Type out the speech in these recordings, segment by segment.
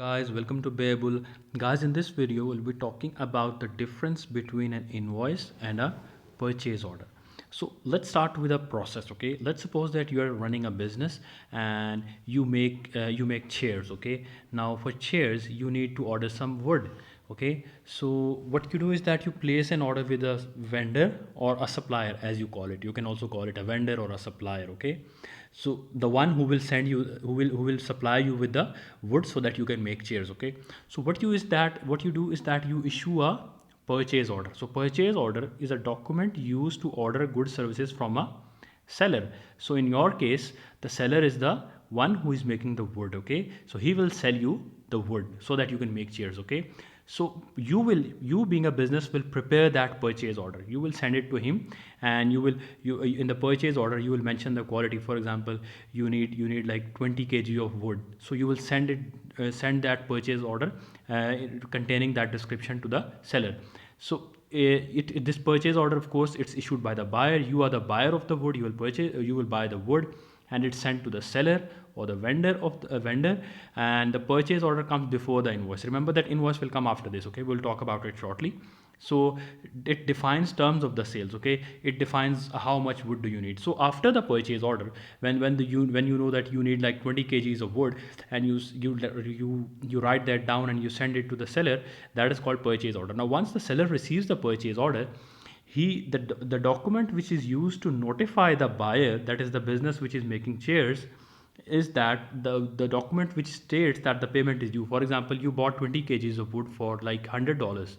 Guys, welcome to BearBull. Guys, in this video, we'll be talking about the difference between an invoice and a purchase order. So let's start with a process. Okay, let's suppose that you are running a business and you make chairs. Okay, now for chairs you need to order some wood. Okay, so what you do is that you place an order with a vendor or a supplier, as you call it. You can also call it a vendor or a supplier. Okay, so the one who will send you who will supply you with the wood so that you can make chairs. Okay, so what you do is that you issue a purchase order. So purchase order is a document used to order goods services from a seller. So in your case, the seller is the one who is making the wood. Okay, so he will sell you the wood so that you can make chairs. Okay, so you being a business will prepare that purchase order. You will send it to him, and you in the purchase order you will mention the quality. For example, you need like 20 kg of wood, so you will send that purchase order containing that description to the seller. So this purchase order, of course, it's issued by the buyer. You are the buyer of the wood. You will buy the wood, and it's sent to the seller or the vendor of the vendor, and the purchase order comes before the invoice. Remember that invoice will come after this. Okay, we'll talk about it shortly. So it defines terms of the sales. Okay, it defines how much wood do you need. So after the purchase order, when you know that you need like 20 kgs of wood, and you write that down and you send it to the seller, that is called purchase order. Now once the seller receives the purchase order, the document which is used to notify the buyer, that is the business which is making chairs, is that the document which states that the payment is due. For example, you bought 20 kgs of wood for like $100.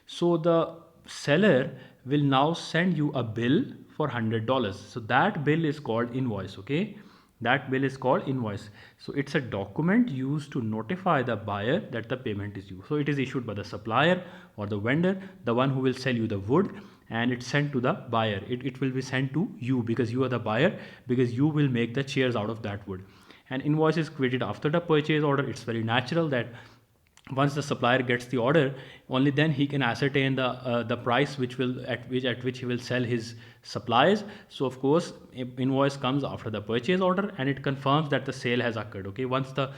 So the seller will now send you a bill for $100. So that bill is called invoice. Okay, that bill is called invoice. So it's a document used to notify the buyer that the payment is due. So it is issued by the supplier or the vendor, the one who will sell you the wood, and it's sent to the buyer. It will be sent to you because you are the buyer, because you will make the chairs out of that wood. And invoice is created after the purchase order. It's very natural that once the supplier gets the order, only then he can ascertain the price which he will sell his supplies. So of course invoice comes after the purchase order, and it confirms that the sale has occurred. Okay, once the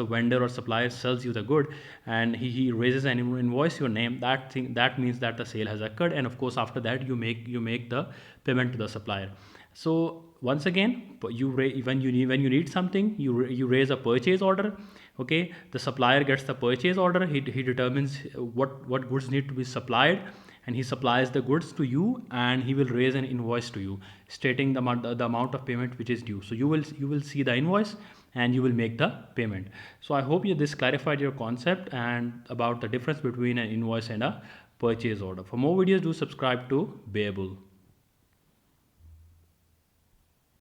vendor or supplier sells you the good, and he raises an invoice your name, that means that the sale has occurred. And of course after that you make the payment to the supplier. So once again, when you need something, you raise a purchase order. Okay, the supplier gets the purchase order. He determines what goods need to be supplied, and he supplies the goods to you, and he will raise an invoice to you stating the amount of payment which is due. So you will see the invoice, and you will make the payment. So I hope this clarified your concept and about the difference between an invoice and a purchase order. For more videos, do subscribe to BearBull.